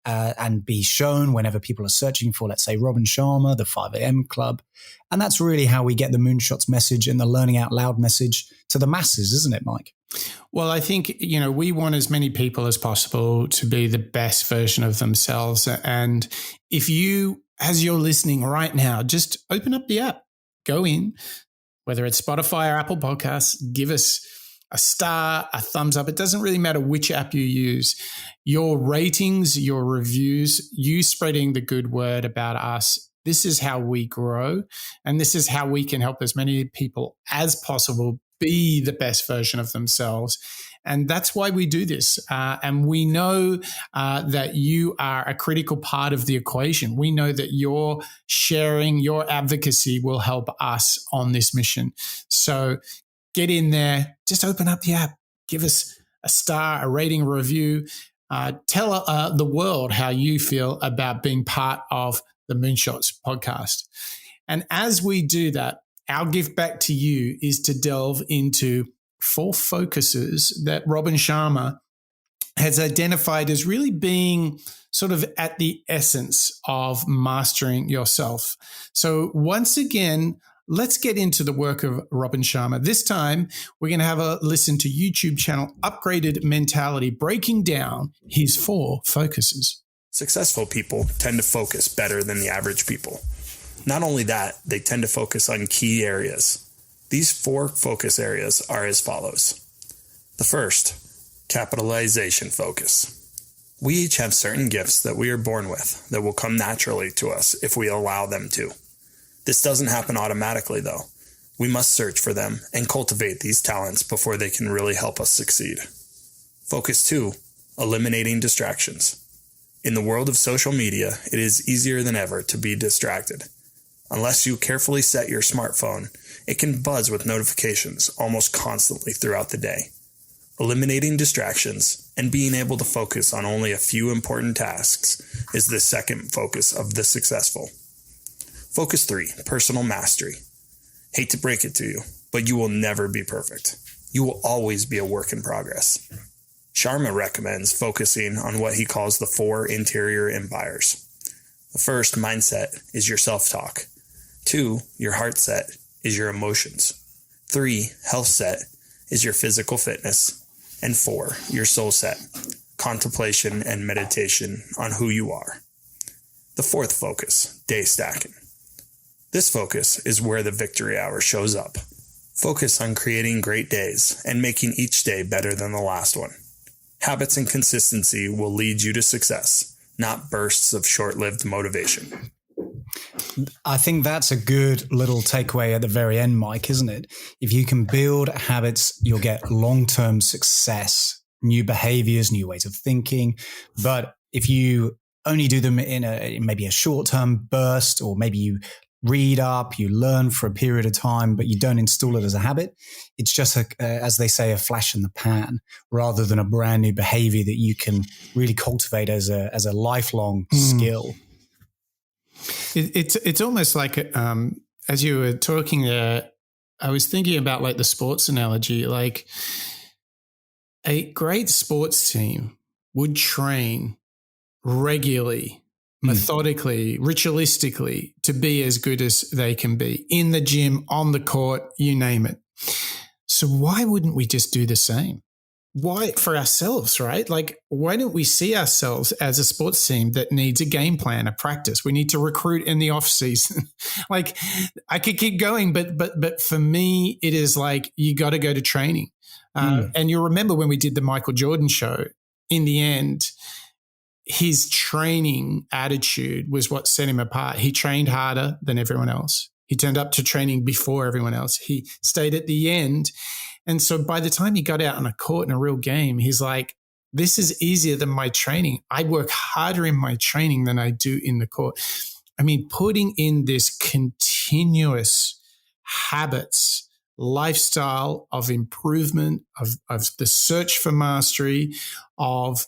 and be shown whenever people are searching for, let's say, Robin Sharma, the 5 a.m. Club. And that's really how we get the Moonshots message and the learning out loud message to the masses, isn't it, Mike? Well, I think, we want as many people as possible to be the best version of themselves. And if you, as you're listening right now, just open up the app, go in, whether it's Spotify or Apple Podcasts, give us a star, a thumbs up. It doesn't really matter which app you use. Your ratings, your reviews, you spreading the good word about us. This is how we grow. And this is how we can help as many people as possible be the best version of themselves. And that's why we do this. And we know that you are a critical part of the equation. We know that your sharing, your advocacy will help us on this mission. So get in there, just open up the app, give us a star, a rating, a review. Tell the world how you feel about being part of the Moonshots podcast. And as we do that, our gift back to you is to delve into 4 focuses that Robin Sharma has identified as really being sort of at the essence of mastering yourself. So once again, let's get into the work of Robin Sharma. This time, we're going to have a listen to YouTube channel Upgraded Mentality, breaking down his 4 focuses. Successful people tend to focus better than the average people. Not only that, they tend to focus on key areas. These 4 focus areas are as follows. The first, capitalization focus. We each have certain gifts that we are born with that will come naturally to us if we allow them to. This doesn't happen automatically, though. We must search for them and cultivate these talents before they can really help us succeed. Focus 2, eliminating distractions. In the world of social media, it is easier than ever to be distracted. Unless you carefully set your smartphone, it can buzz with notifications almost constantly throughout the day. Eliminating distractions and being able to focus on only a few important tasks is the second focus of the successful. Focus 3, personal mastery. Hate to break it to you, but you will never be perfect. You will always be a work in progress. Sharma recommends focusing on what he calls the 4 interior empires. The first mindset is your self-talk. 2, your heart set is your emotions. 3, health set is your physical fitness. And 4, your soul set, contemplation and meditation on who you are. The 4th focus, day stacking. This focus is where the victory hour shows up. Focus on creating great days and making each day better than the last one. Habits and consistency will lead you to success, not bursts of short-lived motivation. I think that's a good little takeaway at the very end, Mike, isn't it? If you can build habits, you'll get long-term success, new behaviors, new ways of thinking. But if you only do them in maybe a short-term burst, or maybe you read up, you learn for a period of time, but you don't install it as a habit, it's just, as they say, a flash in the pan, rather than a brand new behavior that you can really cultivate as a lifelong skill. It's almost like, as you were talking there, I was thinking about like the sports analogy. Like a great sports team would train regularly, methodically, ritualistically to be as good as they can be in the gym, on the court, you name it. So why wouldn't we just do the same? why for ourselves, right? Like, why don't we see ourselves as a sports team that needs a game plan, a practice? We need to recruit in the off season. Like, I could keep going, but for me, it is like, you got to go to training. And you'll remember when we did the Michael Jordan show, in the end, his training attitude was what set him apart. He trained harder than everyone else. He turned up to training before everyone else. He stayed at the end. And so by the time he got out on a court in a real game, he's like, this is easier than my training. I work harder in my training than I do in the court. I mean, putting in this continuous habits, lifestyle of improvement, of the search for mastery, of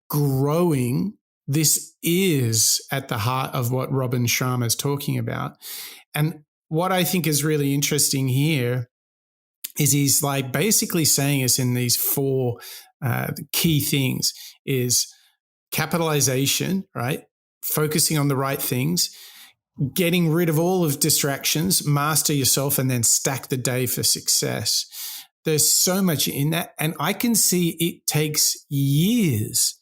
growing, this is at the heart of what Robin Sharma is talking about. And what I think is really interesting here is he's like basically saying us in these four key things is capitalization, right? Focusing on the right things, getting rid of all of distractions, master yourself, and then stack the day for success. There's so much in that. And I can see it takes years.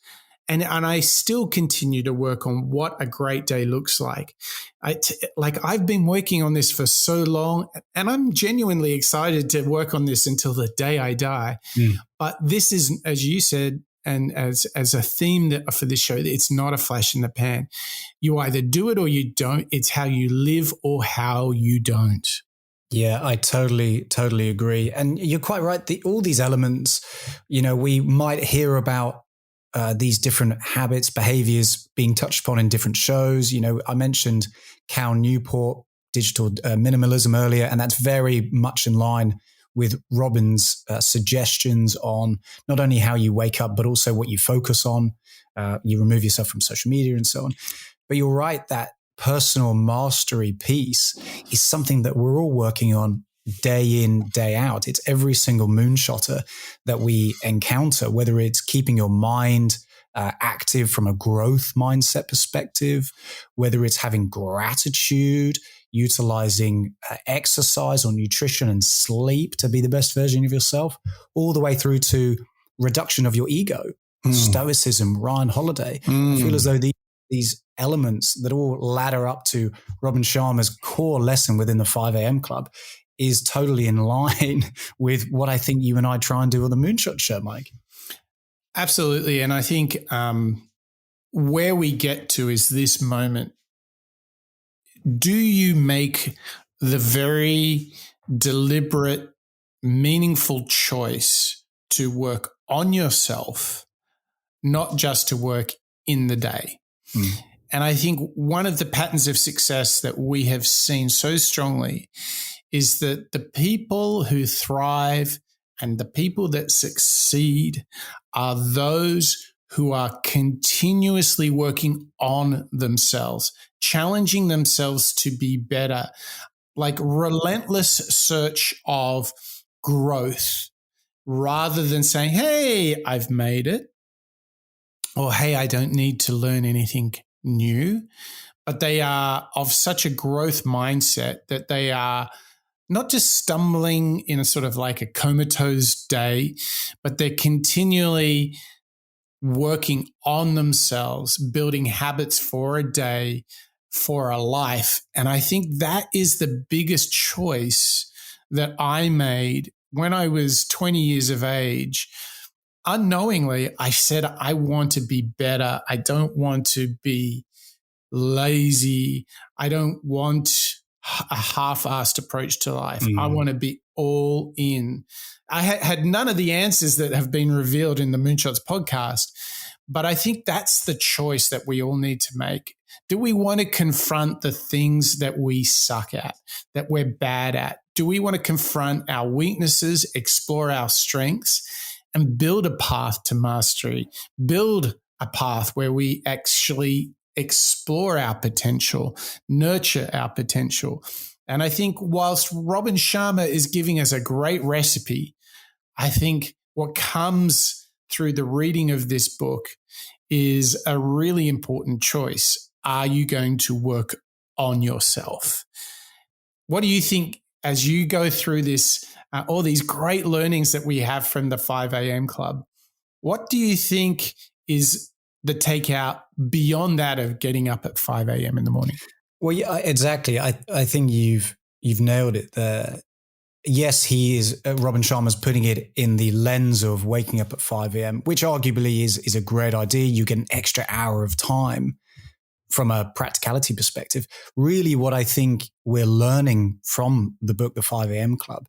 And I still continue to work on what a great day looks like. I've been working on this for so long, and I'm genuinely excited to work on this until the day I die. But this is, as you said, and as a theme for this show, it's not a flash in the pan. You either do it or you don't. It's how you live or how you don't. Yeah, I totally agree. And you're quite right. All these elements, we might hear about these different habits, behaviors being touched upon in different shows. I mentioned Cal Newport, digital minimalism earlier, and that's very much in line with Robin's suggestions on not only how you wake up, but also what you focus on. You remove yourself from social media and so on. But you're right, that personal mastery piece is something that we're all working on day in, day out. It's every single moonshotter that we encounter, whether it's keeping your mind active from a growth mindset perspective, whether it's having gratitude, utilizing exercise or nutrition and sleep to be the best version of yourself, all the way through to reduction of your ego, stoicism, Ryan Holiday. I feel as though these elements that all ladder up to Robin Sharma's core lesson within the 5 a.m. Club is totally in line with what I think you and I try and do on the Moonshot Show, Mike. Absolutely. And I think where we get to is this moment. Do you make the very deliberate, meaningful choice to work on yourself, not just to work in the day? And I think one of the patterns of success that we have seen so strongly is that the people who thrive and the people that succeed are those who are continuously working on themselves, challenging themselves to be better, like relentless search of growth, rather than saying, hey, I've made it, or hey, I don't need to learn anything new. But they are of such a growth mindset that they are not just stumbling in a sort of like a comatose day, but they're continually working on themselves, building habits for a day, for a life. And I think that is the biggest choice that I made when I was 20 years of age. Unknowingly, I said, I want to be better. I don't want to be lazy. I don't want a half-assed approach to life. I want to be all in. I had none of the answers that have been revealed in the Moonshots podcast, but I think that's the choice that we all need to make. Do we want to confront the things that we suck at, that we're bad at? Do we want to confront our weaknesses, explore our strengths, and build a path to mastery, build a path where we actually explore our potential, nurture our potential? And I think whilst Robin Sharma is giving us a great recipe, I think what comes through the reading of this book is a really important choice. Are you going to work on yourself? What do you think as you go through this all these great learnings that we have from the 5 a.m. club. What do you think is the takeout beyond that of getting up at 5 a.m. in the morning? Well, yeah, exactly. I think you've nailed it there. Yes, Robin Sharma's putting it in the lens of waking up at 5 a.m., which arguably is a great idea. You get an extra hour of time from a practicality perspective. Really, what I think we're learning from the book, The 5 a.m. Club,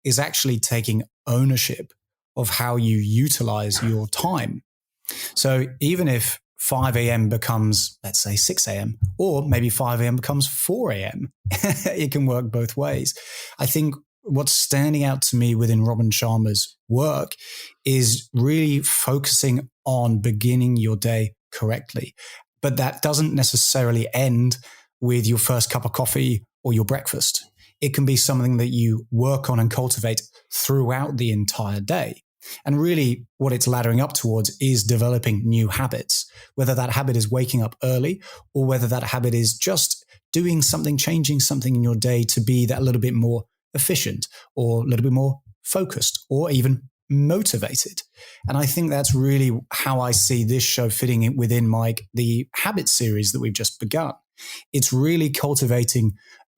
is actually taking ownership of how you utilize your time. So even if 5 a.m. becomes, let's say, 6 a.m., or maybe 5 a.m. becomes 4 a.m., it can work both ways. I think what's standing out to me within Robin Sharma's work is really focusing on beginning your day correctly. But that doesn't necessarily end with your first cup of coffee or your breakfast. It can be something that you work on and cultivate throughout the entire day. And really what it's laddering up towards is developing new habits, whether that habit is waking up early or whether that habit is just doing something, changing something in your day to be that little bit more efficient or a little bit more focused or even motivated. And I think that's really how I see this show fitting in within the habit series that we've just begun. It's really cultivating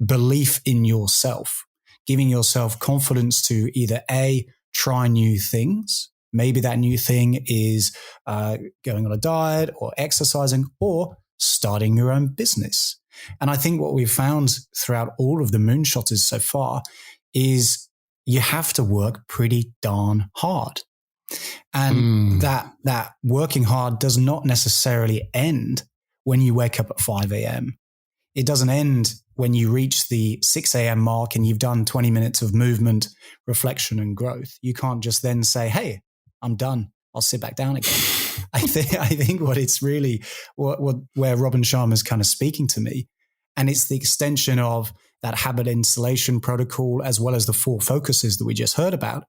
belief in yourself, giving yourself confidence to either A, try new things. Maybe that new thing is going on a diet or exercising or starting your own business. And I think what we've found throughout all of the moonshotters so far is you have to work pretty darn hard. And that working hard does not necessarily end when you wake up at 5 a.m. It doesn't end when you reach the 6 a.m. mark and you've done 20 minutes of movement, reflection, and growth. You can't just then say, hey, I'm done. I'll sit back down again. I think what it's really where Robin Sharma is kind of speaking to me, and it's the extension of that habit installation protocol as well as the 4 focuses that we just heard about,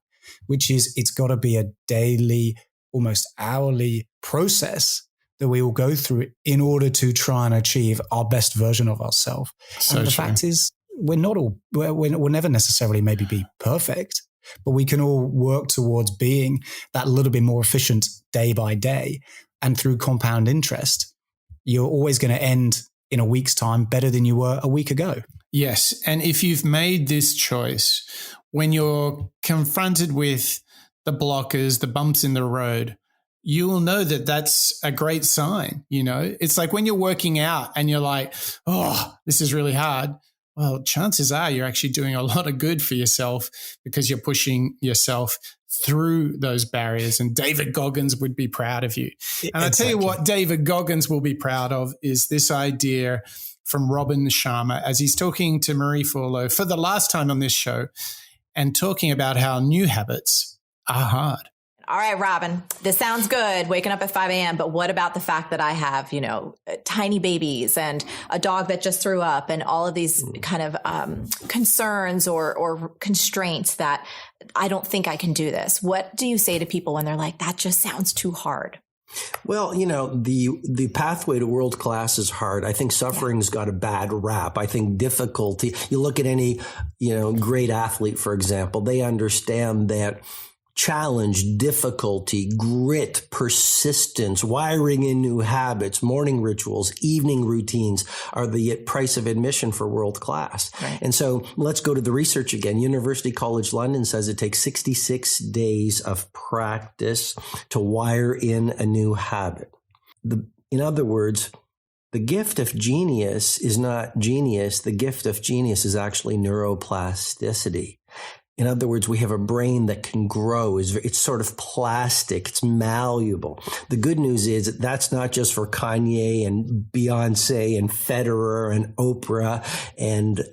which is it's got to be a daily, almost hourly process that we will go through in order to try and achieve our best version of ourselves. And the fact is, we're never necessarily maybe be perfect, but we can all work towards being that little bit more efficient day by day. And through compound interest, you're always going to end in a week's time better than you were a week ago. Yes. And if you've made this choice, when you're confronted with the blockers, the bumps in the road, you will know that that's a great sign. You know, it's like when you're working out and you're like, oh, this is really hard. Well, chances are you're actually doing a lot of good for yourself because you're pushing yourself through those barriers. And David Goggins would be proud of you. And I tell you what David Goggins will be proud of is this idea from Robin Sharma as he's talking to Marie Forleo for the last time on this show and talking about how new habits are hard. All right, Robin, this sounds good, waking up at 5 a.m., but what about the fact that I have, tiny babies and a dog that just threw up and all of these kind of concerns or constraints that I don't think I can do this? What do you say to people when they're like, that just sounds too hard? Well, the pathway to world class is hard. I think suffering's got a bad rap. I think difficulty, you look at any, great athlete, for example, they understand that challenge, difficulty, grit, persistence, wiring in new habits, morning rituals, evening routines are the price of admission for world class. Right. And so let's go to the research again. University College London says it takes 66 days of practice to wire in a new habit. In other words, the gift of genius is not genius. The gift of genius is actually neuroplasticity. In other words, we have a brain that can grow. It's sort of plastic. It's malleable. The good news is that's not just for Kanye and Beyonce and Federer and Oprah and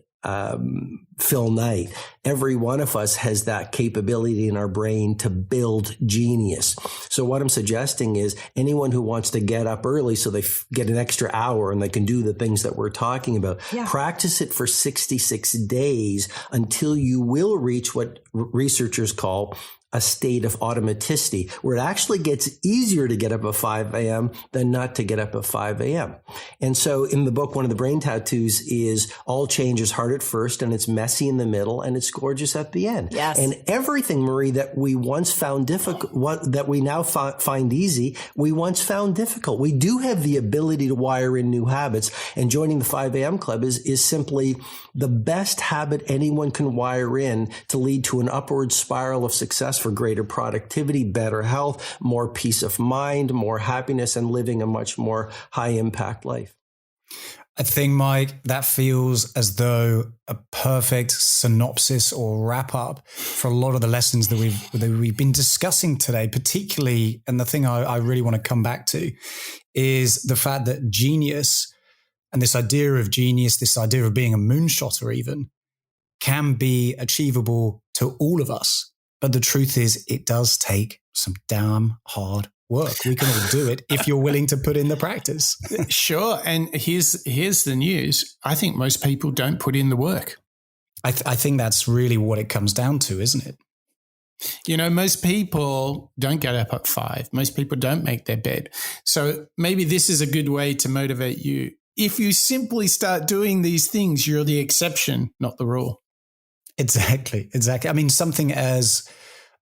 Phil Knight. Every one of us has that capability in our brain to build genius. So what I'm suggesting is anyone who wants to get up early so they get an extra hour and they can do the things that we're talking about, practice it for 66 days until you will reach what researchers call a state of automaticity where it actually gets easier to get up at 5 a.m. than not to get up at 5 a.m. And so in the book, one of the brain tattoos is all change is hard at first and it's messy in the middle and it's gorgeous at the end. Yes. And everything, Marie, that we once found difficult, that we now find easy, we once found difficult. We do have the ability to wire in new habits, and joining the 5 a.m. club is simply the best habit anyone can wire in to lead to an upward spiral of success for greater productivity, better health, more peace of mind, more happiness, and living a much more high impact life. I think, Mike, that feels as though a perfect synopsis or wrap up for a lot of the lessons that we've been discussing today, particularly, and the thing I really want to come back to is the fact that genius and this idea of genius, this idea of being a moonshotter even, can be achievable to all of us. But the truth is, it does take some damn hard work. We can all do it if you're willing to put in the practice. Sure. And here's the news. I think most people don't put in the work. I think that's really what it comes down to, isn't it? You know, most people don't get up at 5. Most people don't make their bed. So maybe this is a good way to motivate you. If you simply start doing these things, you're the exception, not the rule. Exactly. I mean, something as,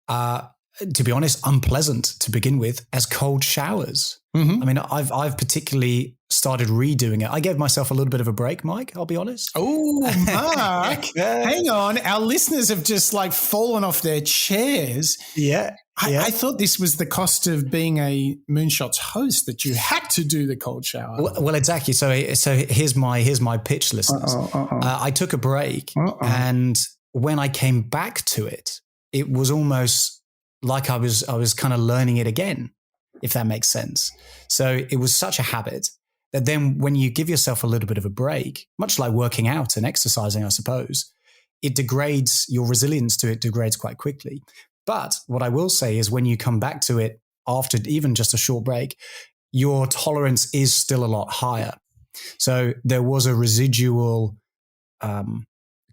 to be honest, unpleasant to begin with as cold showers. Mm-hmm. I mean, I've particularly started redoing it. I gave myself a little bit of a break, Mike, I'll be honest. Oh, Mark, hang on. Our listeners have just like fallen off their chairs. Yeah. I thought this was the cost of being a Moonshots host, that you had to do the cold shower. Well, exactly. So here's my pitch, listeners. I took a break, and when I came back to it, it was almost like I was kind of learning it again, if that makes sense. So it was such a habit that then when you give yourself a little bit of a break, much like working out and exercising, I suppose, it degrades, your resilience to it degrades quite quickly. But what I will say is when you come back to it after even just a short break, your tolerance is still a lot higher. So there was a residual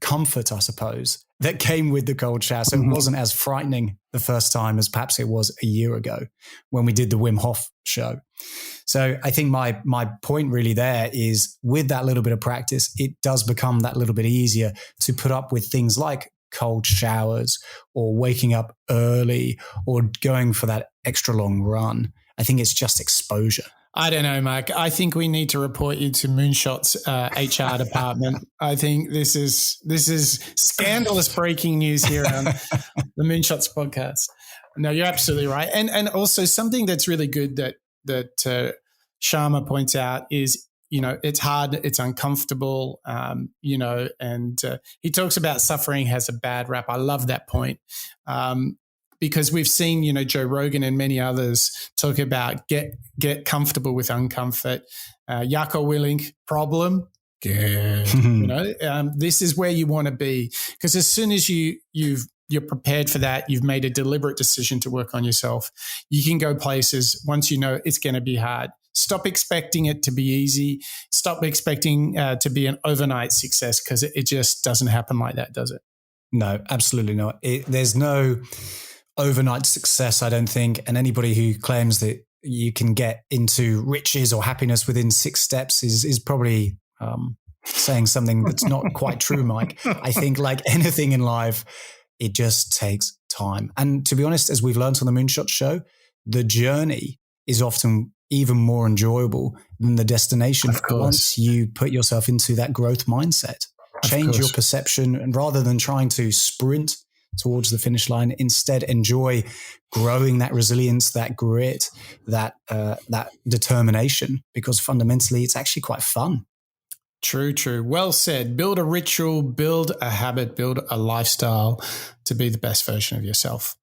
comfort, I suppose, that came with the cold shower. So it wasn't as frightening the first time as perhaps it was a year ago when we did the Wim Hof show. So I think my point really there is, with that little bit of practice, it does become that little bit easier to put up with things like cold showers or waking up early or going for that extra long run. I think it's just exposure. I don't know, Mark. I think we need to report you to Moonshot's HR department. I think this is scandalous breaking news here on the Moonshots podcast. No, you're absolutely right. And also something that's really good that Sharma points out is, you know, it's hard, it's uncomfortable, and he talks about suffering has a bad rap. I love that point. Because we've seen, you know, Joe Rogan and many others talk about get comfortable with uncomfort. Jocko Willink, problem. Good. You know, this is where you want to be, because as soon as you're prepared for that, you've made a deliberate decision to work on yourself. You can go places once you know it's going to be hard. Stop expecting it to be easy. Stop expecting to be an overnight success, because it just doesn't happen like that, does it? No, absolutely not. There's no overnight success, I don't think. And anybody who claims that you can get into riches or happiness within 6 steps is probably saying something that's not quite true, Mike. I think, like anything in life, it just takes time. And to be honest, as we've learned on the Moonshot show, the journey is often even more enjoyable than the destination once you put yourself into that growth mindset. Change your perception, and rather than trying to sprint towards the finish line, instead enjoy growing that resilience, that grit, that determination, because fundamentally it's actually quite fun. True. Well said. Build a ritual, build a habit, build a lifestyle to be the best version of yourself.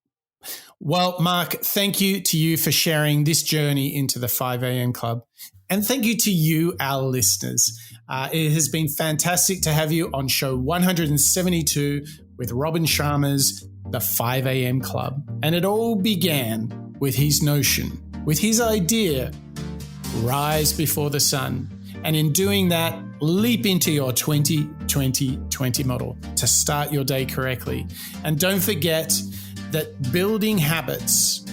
Well, Mark, thank you to you for sharing this journey into the 5 a.m. Club. And thank you to you, our listeners. It has been fantastic to have you on show 172 with Robin Sharma's The 5 a.m. Club. And it all began with his notion, with his idea, rise before the sun. And in doing that, leap into your 20-20-20 model to start your day correctly. And don't forget that building habits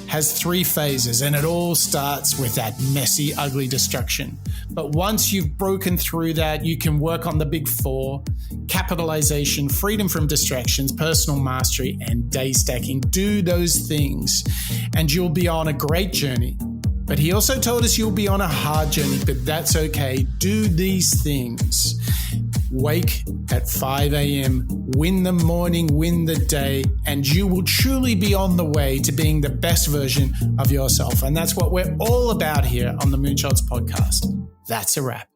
has 3 phases, and it all starts with that messy, ugly destruction. But once you've broken through that, you can work on the big 4: capitalization, freedom from distractions, personal mastery, and day stacking. Do those things, and you'll be on a great journey. But he also told us you'll be on a hard journey, but that's okay. Do these things. Wake at 5 a.m., win the morning, win the day, and you will truly be on the way to being the best version of yourself. And that's what we're all about here on the Moonshots podcast. That's a wrap.